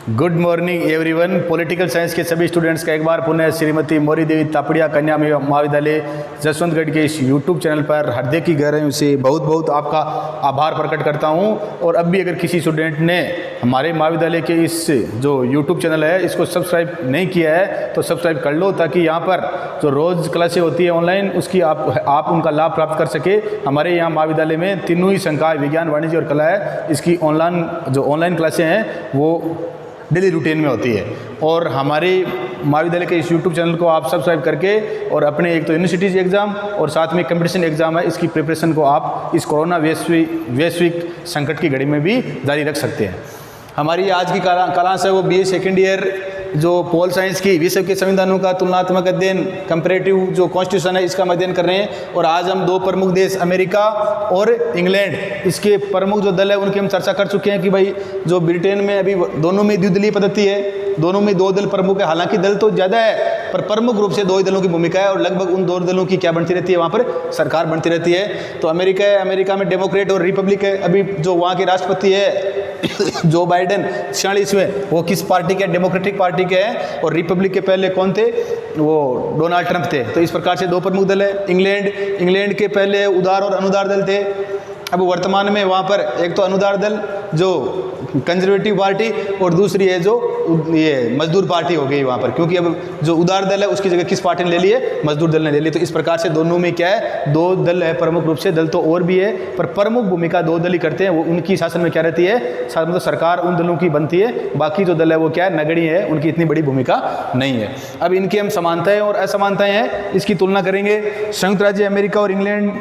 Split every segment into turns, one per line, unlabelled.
Good morning everyone. Political science के सभी students का एक बार पुनः श्रीमती मौरी देवी तापड़िया कन्या महाविद्यालय जसवंतगढ़ के इस यूट्यूब चैनल पर हृदय की गहराइयों से बहुत बहुत आपका आभार प्रकट करता हूं। और अब भी अगर किसी स्टूडेंट ने हमारे महाविद्यालय के इस जो यूट्यूब चैनल है इसको सब्सक्राइब नहीं किया है तो सब्सक्राइब कर लो, ताकि यहाँ पर जो रोज़ क्लासें होती है ऑनलाइन उसकी आप उनका लाभ प्राप्त कर सके। हमारे यहाँ महाविद्यालय में तीनों ही संकाय विज्ञान, वाणिज्य और कला है, इसकी ऑनलाइन क्लासें हैं वो डेली रूटीन में होती है। और हमारे महाविद्यालय के इस यूट्यूब चैनल को आप सब्सक्राइब करके और अपने एक तो यूनिवर्सिटीज़ एग्ज़ाम और साथ में कंपटीशन एग्ज़ाम है, इसकी प्रिपरेशन को आप इस कोरोना वैश्विक संकट की घड़ी में भी जारी रख सकते हैं। हमारी आज की क्लास है वो BA सेकेंड ईयर जो पोल साइंस की विश्व के संविधानों का तुलनात्मक अध्ययन, कंपैरेटिव जो कॉन्स्टिट्यूशन है इसका अध्ययन कर रहे हैं। और आज हम दो प्रमुख देश अमेरिका और इंग्लैंड, इसके प्रमुख जो दल है उनकी हम चर्चा कर चुके हैं कि भाई जो ब्रिटेन में अभी दोनों में द्विदलीय पद्धति है, दोनों में दो दल प्रमुख है। हालांकि दल तो ज़्यादा है पर प्रमुख रूप से दो ही दलों की भूमिका है और लगभग उन दो दलों की क्या बनती रहती है, वहाँ पर सरकार बनती रहती है। तो अमेरिका है, अमेरिका में डेमोक्रेट और रिपब्लिक है। अभी जो वहाँ के राष्ट्रपति है जो बाइडेन 46वें, वो किस पार्टी के? डेमोक्रेटिक पार्टी के हैं। और रिपब्लिक के पहले कौन थे? वो डोनाल्ड ट्रंप थे। तो इस प्रकार से दो प्रमुख दल है। इंग्लैंड के पहले उदार और अनुदार दल थे। अब वर्तमान में वहाँ पर एक तो अनुदार दल जो कंजर्वेटिव पार्टी और दूसरी है जो ये मजदूर पार्टी हो गई वहाँ पर, क्योंकि अब जो उदार दल है उसकी जगह किस पार्टी ने ले लिए? मजदूर दल ने ले ली। तो इस प्रकार से दोनों में क्या है, दो दल है प्रमुख रूप से। दल तो और भी है पर प्रमुख भूमिका दो दल ही करते हैं। वो उनकी शासन में क्या रहती है, मतलब सरकार उन दलों की बनती है, बाकी जो दल है वो क्या है, नगण्य है, उनकी इतनी बड़ी भूमिका नहीं है। अब इनकी हम समानताएं और असमानताएं हैं, इसकी तुलना करेंगे। संयुक्त राज्य अमेरिका और इंग्लैंड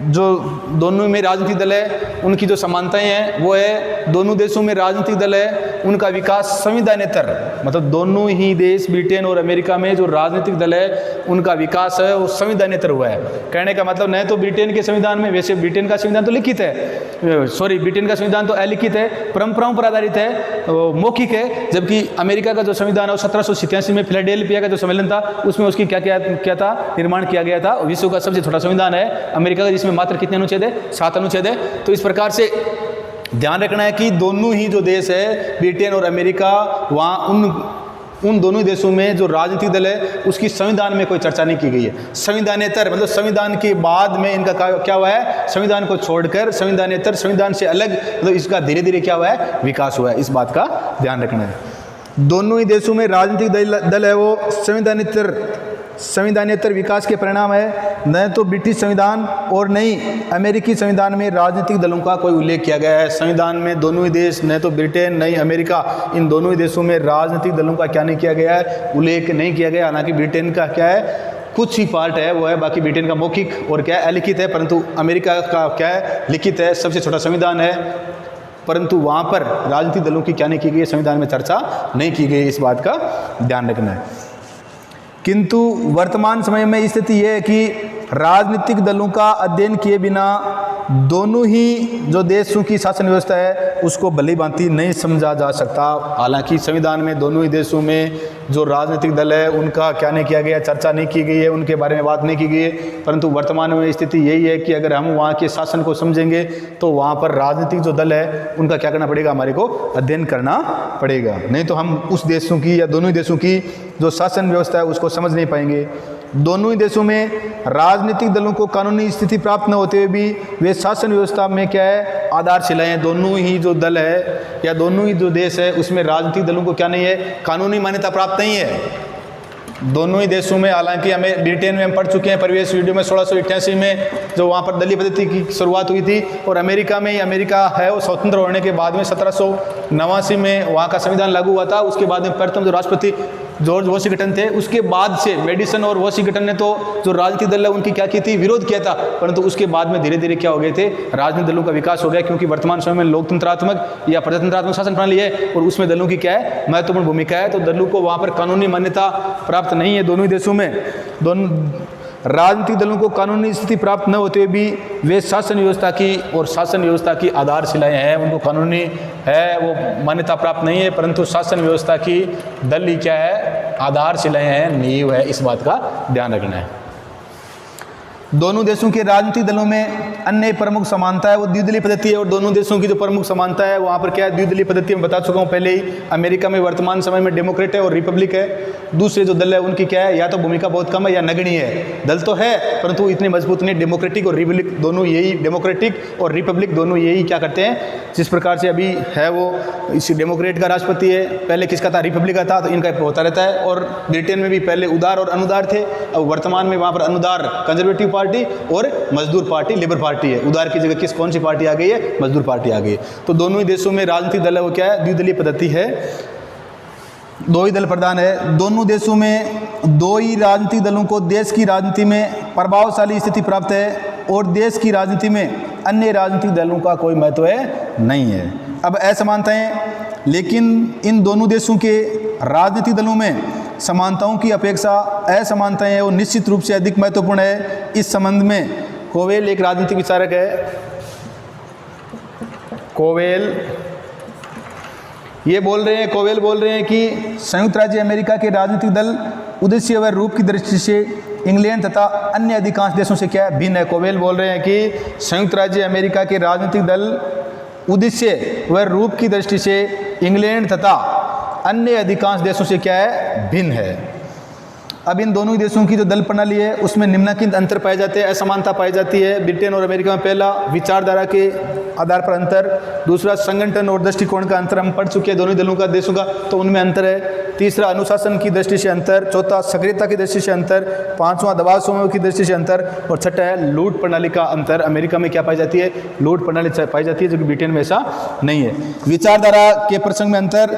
जो दोनों में राजनीतिक दल है उनकी जो समानताएं हैं वो है, दोनों देशों में राजनीतिक दल है उनका विकास संविधानेतर, मतलब दोनों ही देश ब्रिटेन और अमेरिका में जो राजनीतिक दल है उनका विकास है वो संविधानेतर हुआ है। कहने का मतलब न तो ब्रिटेन के संविधान में, वैसे ब्रिटेन का संविधान तो लिखित है, ब्रिटेन का संविधान तो अलिखित है, परंपराओं पर आधारित है, मौखिक है। जबकि अमेरिका का जो संविधान है वो 1787 में फिलाडेल्फिया का जो सम्मेलन था उसमें उसकी क्या था, निर्माण किया गया था। विश्व का सबसे छोटा संविधान है अमेरिका का, जिसमें मात्र कितने अनुच्छेद है? 7 अनुच्छेद है। तो इस प्रकार से ध्यान रखना है कि दोनों ही जो देश है ब्रिटेन और अमेरिका, वहाँ उन दोनों देशों में जो राजनीतिक दल है उसकी संविधान में कोई चर्चा नहीं की गई है। संविधानेतर मतलब संविधान के बाद में इनका क्या हुआ है, संविधान को छोड़कर संविधानेतर, संविधान से अलग, मतलब इसका धीरे धीरे क्या हुआ है, विकास हुआ है। इस बात का ध्यान रखना है। दोनों ही देशों में राजनीतिक दल है वो संविधानेतर विकास के परिणाम है। न तो ब्रिटिश संविधान और न ही अमेरिकी संविधान में राजनीतिक दलों का कोई उल्लेख किया गया है। संविधान में दोनों ही देश, न तो ब्रिटेन न ही अमेरिका, इन दोनों ही देशों में राजनीतिक दलों का क्या नहीं किया गया है, उल्लेख नहीं किया गया। हालांकि ब्रिटेन का क्या है, कुछ ही पार्ट है वो है, बाकी ब्रिटेन का मौखिक और क्या है, अलिखित है, परंतु अमेरिका का क्या है, लिखित है, सबसे छोटा संविधान है, परंतु वहाँ पर राजनीतिक दलों की क्या नहीं की गई, संविधान में चर्चा नहीं की गई। इस बात का ध्यान रखना है। किंतु वर्तमान समय में स्थिति यह है कि राजनीतिक दलों का अध्ययन किए बिना दोनों ही जो देशों की शासन व्यवस्था है उसको भली भांति नहीं समझा जा सकता। हालांकि संविधान में दोनों ही देशों में जो राजनीतिक दल है उनका क्या नहीं किया गया, चर्चा नहीं की गई है, उनके बारे में बात नहीं की गई है। परंतु वर्तमान में स्थिति यही है कि अगर हम वहाँ के शासन को समझेंगे तो वहाँ पर राजनीतिक जो दल है उनका क्या करना पड़ेगा, हमारे को अध्ययन करना पड़ेगा। नहीं तो हम उस देशों की या दोनों ही देशों की जो शासन व्यवस्था है उसको समझ नहीं पाएंगे। दोनों ही देशों में राजनीतिक दलों को कानूनी स्थिति प्राप्त न होते हुए भी वे शासन व्यवस्था में क्या है, आधारशिलाएं। दोनों ही जो दल है या दोनों ही जो देश है उसमें राजनीतिक दलों को क्या नहीं है, कानूनी मान्यता प्राप्त नहीं है। दोनों ही देशों में, हालांकि हमें ब्रिटेन में हम पढ़ चुके हैं प्रीवियस वीडियो में 1688 में जो वहाँ पर दलीय पद्धति की शुरुआत हुई थी। और अमेरिका में, अमेरिका है वो स्वतंत्र होने के बाद में 1789 में वहाँ का संविधान लागू हुआ था। उसके बाद में प्रथम जो राष्ट्रपति जॉर्ज वॉशिंगटन थे, उसके बाद से मेडिसन और वॉशिंगटन ने तो जो राजनीतिक दल है उनकी क्या की थी, विरोध किया था। परंतु उसके बाद में धीरे धीरे क्या हो गए थे, राजनीतिक दलों का विकास हो गया, क्योंकि वर्तमान समय में लोकतंत्रात्मक या प्रजातंत्रात्मक शासन प्रणाली है और उसमें दलों की क्या है, महत्वपूर्ण भूमिका है। तो दलों को वहाँ पर कानूनी मान्यता प्राप्त नहीं है। दोनों ही देशों में दोनों राजनीतिक दलों को कानूनी स्थिति प्राप्त न होते हुए भी वे शासन व्यवस्था की और शासन व्यवस्था की आधारशिलाएं हैं, उनको कानूनी है वो मान्यता प्राप्त नहीं है, परंतु शासन व्यवस्था की दल ही क्या है, आधारशिलाएं हैं, नींव है। इस बात का ध्यान रखना है। दोनों देशों के राजनीतिक दलों में अन्य प्रमुख समानता है वो द्विदलीय पद्धति है, और दोनों देशों की जो प्रमुख समानता है वहाँ पर क्या है, द्विदलीय पद्धति में बता चुका हूँ पहले ही। अमेरिका में वर्तमान समय में डेमोक्रेट है और रिपब्लिक है। दूसरे जो दल है उनकी क्या है, या तो भूमिका बहुत कम है या नगण्य है। दल तो है परंतु इतने मजबूत नहीं। डेमोक्रेटिक और रिपब्लिक दोनों यही, डेमोक्रेटिक और रिपब्लिक दोनों यही क्या करते हैं, जिस प्रकार से अभी है वो इस डेमोक्रेट का राष्ट्रपति है, पहले किसका था, रिपब्लिक का था, तो इनका होता रहता है। और ब्रिटेन में भी पहले उदार और अनुदार थे, अब वर्तमान में वहाँ पर अनुदार कंजर्वेटिव पार्टी और मजदूर पार्टी लेबर पार्टी है। उदार की जगह कौन सी पार्टी आ गई है, मजदूर पार्टी आ गई है। तो दोनों ही देशों में राजनीतिक दल है वो क्या है, द्विदलीय पद्धति है, दो ही दल प्रधान है। दोनों देशों में दो ही राजनीतिक दलों को देश की राजनीति में प्रभावशाली स्थिति प्राप्त है, और देश की राजनीति में अन्य राजनीतिक दलों का कोई महत्व है नहीं है। अब असमानताएं, लेकिन इन दोनों देशों के राजनीतिक दलों में समानताओं की अपेक्षा असमानताएं वो निश्चित रूप से अधिक महत्वपूर्ण है। इस संबंध में कोवेल एक राजनीतिक विचारक है, कोवेल बोल रहे हैं कि संयुक्त राज्य अमेरिका के राजनीतिक दल उद्देश्य व रूप की दृष्टि से इंग्लैंड तथा अन्य अधिकांश देशों से क्या है, भिन्न है। कोवेल बोल रहे हैं कि संयुक्त राज्य अमेरिका के राजनीतिक दल उद्देश्य व रूप की दृष्टि से इंग्लैंड तथा अन्य अधिकांश देशों से क्या है, भिन्न है। अब इन दोनों ही देशों की जो दल प्रणाली है उसमें निम्नलिखित अंतर पाए जाते हैं, असमानता पाई जाती है। ब्रिटेन और अमेरिका में पहला विचारधारा के आधार पर अंतर, दूसरा संगठन और दृष्टिकोण का अंतर, हम पढ़ चुके हैं दोनों देशों का, देशों का, तो उनमें अंतर है। तीसरा अनुशासन की दृष्टि से अंतर, चौथा सक्रियता की दृष्टि से अंतर, पांचवा दबाव समूह की दृष्टि से अंतर, और छठा है लूट प्रणाली का अंतर। अमेरिका में क्या पाई जाती है, लूट प्रणाली पाई जाती है, जो कि ब्रिटेन में ऐसा नहीं है। विचारधारा के प्रसंग में अंतर,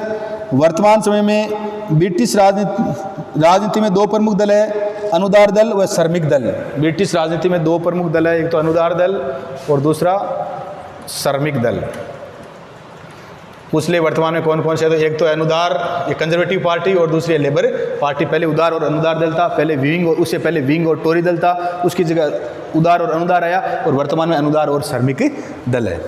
वर्तमान समय में ब्रिटिश राजनीति में दो प्रमुख दल है, अनुदार दल व श्रमिक दल। ब्रिटिश राजनीति में दो प्रमुख दल है, एक तो अनुदार दल और दूसरा श्रमिक दल। उसलिए वर्तमान में कौन कौन से, तो एक तो अनुदार, ये कंजर्वेटिव पार्टी, और दूसरी है लेबर पार्टी। पहले उदार और अनुदार दल था, पहले विंग, और उससे पहले विंग और टोरी दल था, उसकी जगह उदार और अनुदार आया, और वर्तमान में अनुदार और श्रमिक दल है।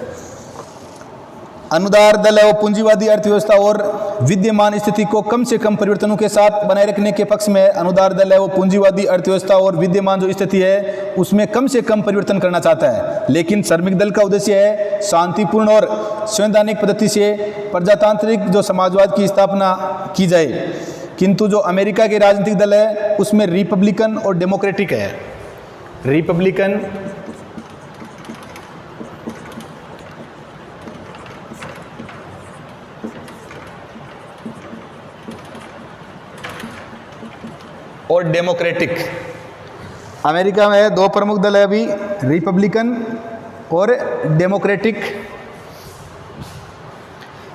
अनुदार दल है वो पूंजीवादी अर्थव्यवस्था और विद्यमान स्थिति को कम से कम परिवर्तनों के साथ बनाए रखने के पक्ष में। अनुदार दल है वो पूंजीवादी अर्थव्यवस्था और विद्यमान जो स्थिति है उसमें कम से कम परिवर्तन करना चाहता है। लेकिन श्रमिक दल का उद्देश्य है शांतिपूर्ण और संवैधानिक पद्धति से प्रजातांत्रिक जो समाजवाद की स्थापना की जाए। किंतु जो अमेरिका के राजनीतिक दल है उसमें रिपब्लिकन और डेमोक्रेटिक है। रिपब्लिकन और डेमोक्रेटिक। अमेरिका में दो प्रमुख दल है अभी, रिपब्लिकन और डेमोक्रेटिक।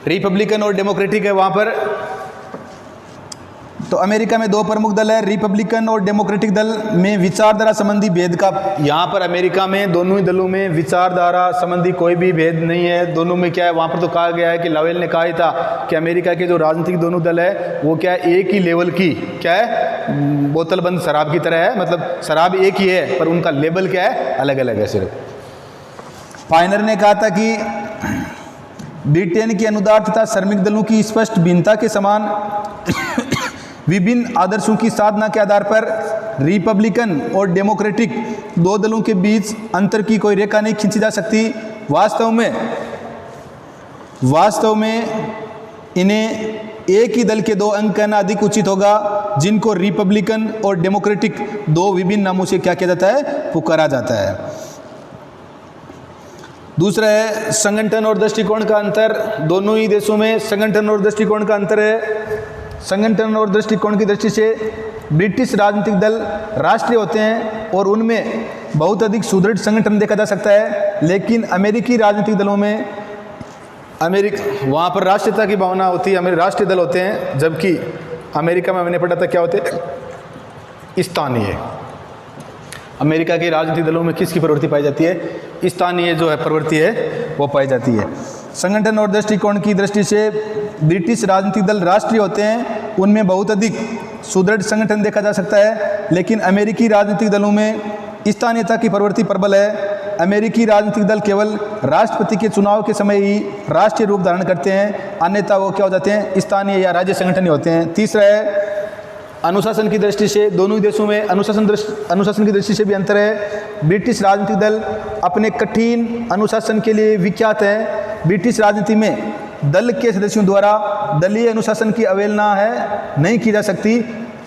रिपब्लिकन और डेमोक्रेटिक है वहाँ पर। तो अमेरिका में दो प्रमुख दल है, रिपब्लिकन और डेमोक्रेटिक दल में विचारधारा संबंधी भेद का, यहाँ पर अमेरिका में दोनों ही दलों में विचारधारा संबंधी कोई भी भेद नहीं है। दोनों में क्या है, वहाँ पर तो कहा गया है कि लावेल ने कहा ही था कि अमेरिका के जो राजनीतिक दोनों दल है वो क्या है, एक ही लेवल की क्या है, बोतलबंद शराब की तरह है। मतलब शराब एक ही है पर उनका लेवल क्या है, अलग अलग है सिर्फ। फाइनर ने कहा था कि ब्रिटेन के अनुदार तथा श्रमिक दलों की स्पष्ट भिन्नता के समान विभिन्न आदर्शों की साधना के आधार पर रिपब्लिकन और डेमोक्रेटिक दो दलों के बीच अंतर की कोई रेखा नहीं खींची जा सकती। वास्तव में इन्हें एक ही दल के दो अंग कहना अधिक उचित होगा, जिनको रिपब्लिकन और डेमोक्रेटिक दो विभिन्न नामों से क्या किया जाता है, पुकारा जाता है। दूसरा है संगठन और दृष्टिकोण का अंतर। दोनों ही देशों में संगठन और दृष्टिकोण का अंतर है। संगठन और दृष्टिकोण की दृष्टि से ब्रिटिश राजनीतिक दल राष्ट्रीय होते हैं और उनमें बहुत अधिक सुदृढ़ संगठन देखा जा सकता है। लेकिन अमेरिकी राजनीतिक दलों में वहाँ पर राष्ट्रीयता की भावना होती है, राष्ट्रीय दल होते हैं, जबकि अमेरिका में मैंने पढ़ा था क्या होते हैं, स्थानीय। अमेरिका के राजनीतिक दलों में किसकी प्रवृत्ति पाई जाती है, स्थानीय जो है प्रवृत्ति है वो पाई जाती है। संगठन और दृष्टिकोण की दृष्टि से ब्रिटिश राजनीतिक दल राष्ट्रीय होते हैं, उनमें बहुत अधिक सुदृढ़ संगठन देखा जा सकता है। लेकिन अमेरिकी राजनीतिक दलों में स्थानीयता की प्रवृत्ति प्रबल है। अमेरिकी राजनीतिक दल केवल राष्ट्रपति के चुनाव के समय ही राष्ट्रीय रूप धारण करते हैं, अन्यथा वो क्या हो जाते हैं, स्थानीय या राज्य संगठन ही होते हैं। तीसरा है अनुशासन की दृष्टि से दोनों ही देशों में अनुशासन की दृष्टि से भी अंतर है। ब्रिटिश राजनीतिक दल अपने कठिन अनुशासन के लिए विख्यात है। ब्रिटिश राजनीति में दल के सदस्यों द्वारा दलीय अनुशासन की अवहेलना नहीं की जा सकती।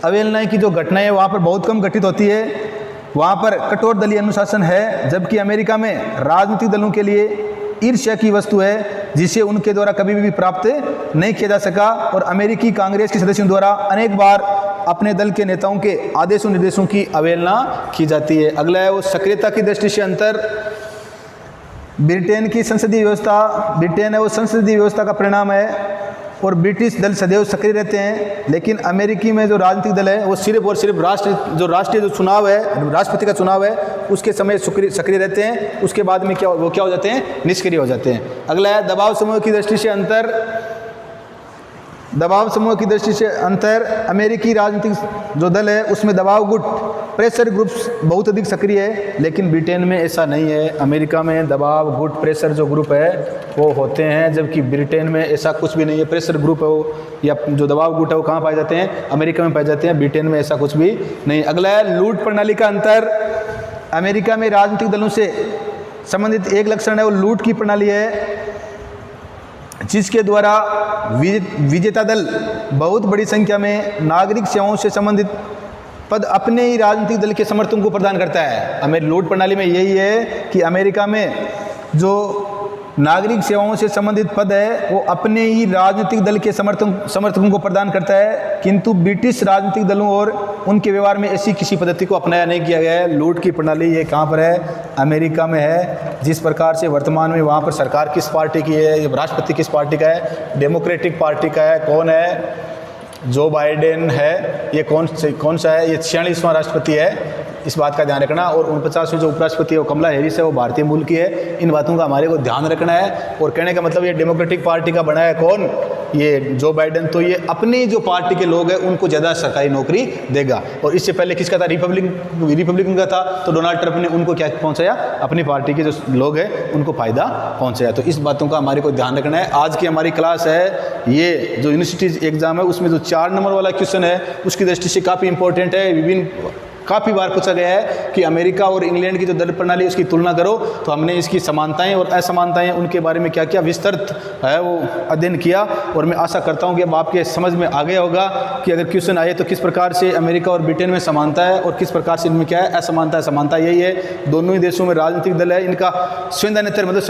अवहेलना की जो घटनाएं वहाँ पर बहुत कम घटित होती है, वहाँ पर कठोर दलीय अनुशासन है। जबकि अमेरिका में राजनीतिक दलों के लिए ईर्ष्या की वस्तु है जिसे उनके द्वारा कभी भी प्राप्त नहीं किया जा सका, और अमेरिकी कांग्रेस के सदस्यों द्वारा अनेक बार अपने दल के नेताओं के आदेशों निर्देशों की अवहेलना की जाती है। अगला है वो सक्रियता की दृष्टि से अंतर। ब्रिटेन की संसदीय व्यवस्था, ब्रिटेन है वो संसदीय व्यवस्था का परिणाम है और ब्रिटिश दल सदैव सक्रिय रहते हैं। लेकिन अमेरिकी में जो राजनीतिक दल है वो सिर्फ और सिर्फ राष्ट्रीय जो चुनाव है, राष्ट्रपति का चुनाव है, उसके समय सक्रिय रहते हैं। उसके बाद में क्या हो जाते हैं, निष्क्रिय हो जाते हैं। अगला है दबाव समूह की दृष्टि से अंतर। दबाव समूह की दृष्टि से अंतर, अमेरिकी राजनीतिक जो दल है उसमें दबाव गुट, प्रेशर ग्रुप्स बहुत अधिक सक्रिय है, लेकिन ब्रिटेन में ऐसा नहीं है। अमेरिका में दबाव गुट, प्रेशर जो ग्रुप है वो होते हैं, जबकि ब्रिटेन में ऐसा कुछ भी नहीं है। प्रेशर ग्रुप है वो या जो दबाव गुट है वो कहाँ पाए जाते हैं, अमेरिका में पाए जाते हैं। ब्रिटेन में ऐसा कुछ भी नहीं। अगला है लूट प्रणाली का अंतर। अमेरिका में राजनीतिक दलों से संबंधित एक लक्षण है वो लूट की प्रणाली है, जिसके द्वारा विजेता दल बहुत बड़ी संख्या में नागरिक सेवाओं से संबंधित पद अपने ही राजनीतिक दल के समर्थकों को प्रदान करता है। लूट प्रणाली में यही है कि अमेरिका में जो नागरिक सेवाओं से संबंधित पद है वो अपने ही राजनीतिक दल के समर्थकों को प्रदान करता है, किंतु ब्रिटिश राजनीतिक दलों और उनके व्यवहार में ऐसी किसी पद्धति को अपनाया नहीं किया गया है। लूट की प्रणाली ये कहाँ पर है, अमेरिका में है। जिस प्रकार से वर्तमान में वहाँ पर सरकार किस पार्टी की है, राष्ट्रपति किस पार्टी का है, डेमोक्रेटिक पार्टी का है, कौन है, जो बाइडेन है, ये कौन सा है, ये 46वां राष्ट्रपति है, इस बात का ध्यान रखना। और 49वें जो उपराष्ट्रपति है वो कमला हैरिस है, वो भारतीय मूल की है। इन बातों का हमारे को ध्यान रखना है। और कहने का मतलब ये डेमोक्रेटिक पार्टी का बना है कौन, ये जो बाइडेन, तो ये अपनी जो पार्टी के लोग हैं उनको ज़्यादा सरकारी नौकरी देगा। और इससे पहले किसका था, रिपब्लिकन का था, तो डोनाल्ड ट्रंप ने उनको क्या पहुंचाया, अपनी पार्टी के जो लोग हैं उनको फ़ायदा पहुंचाया। तो इस बातों का हमारे को ध्यान रखना है। आज की हमारी क्लास है, ये जो यूनिवर्सिटी एग्जाम है उसमें जो 4 नंबर वाला क्वेश्चन है उसकी दृष्टि से काफ़ी इंपॉर्टेंट है। काफ़ी बार पूछा गया है कि अमेरिका और इंग्लैंड की जो दर प्रणाली है उसकी तुलना करो, तो हमने इसकी समानताएं और असमानताएं उनके बारे में क्या किया, विस्तृत है वो अध्ययन किया। और मैं आशा करता हूं कि अब आपके समझ में आ गया होगा कि अगर क्वेश्चन आए तो किस प्रकार से अमेरिका और ब्रिटेन में समानता है और किस प्रकार से इनमें क्या है, असमानता है। समानता यही है, दोनों ही देशों में राजनीतिक दल है, इनका संविधानेतर मतलब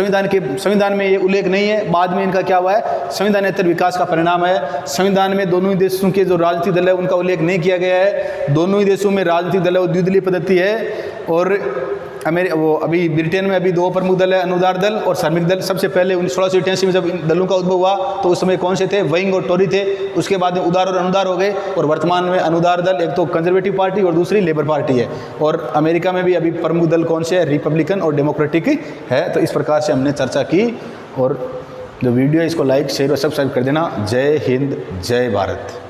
संविधान में ये उल्लेख नहीं है, बाद में इनका क्या हुआ है, संविधानेतर विकास का परिणाम है। संविधान में दोनों ही देशों के जो राजनीतिक दल है उनका उल्लेख नहीं किया गया है। दोनों ही देशों में राजनीतिक दल है वो द्विदलीय पद्धति है। और अभी ब्रिटेन में अभी 2 प्रमुख दल है, अनुदार दल और श्रमिक दल। सबसे पहले 1688 में जब इन दलों का उद्भव हुआ तो उस समय कौन से थे, विंग और टोरी थे। उसके बाद में उदार और अनुदार हो गए और वर्तमान में अनुदार दल एक तो कंजर्वेटिव पार्टी और दूसरी लेबर पार्टी है। और अमेरिका में भी अभी प्रमुख दल कौन से है, रिपब्लिकन और डेमोक्रेटिक है। तो इस प्रकार से हमने चर्चा की। और जो वीडियो है इसको लाइक, शेयर और सब्सक्राइब कर देना। जय हिंद, जय भारत।